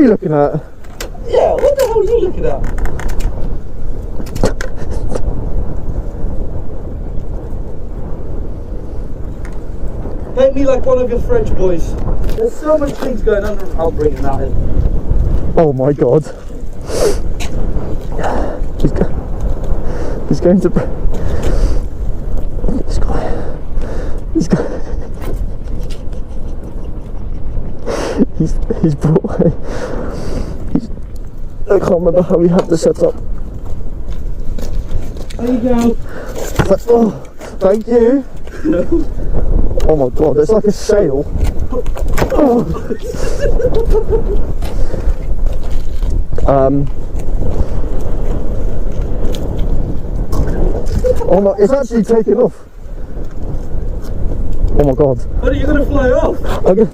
are you looking at? Yeah, what the hell are you looking at? Paint me like one of your French boys. There's so many things going on. I'll bring that in. Oh my god. He's going to... This guy... He's brought... I can't remember how we had this set up. There you go. Oh, thank you. Oh my god, it's like a sail. Oh. Oh my, it's actually taken off. Oh my god. What, are you going to fly off? Okay.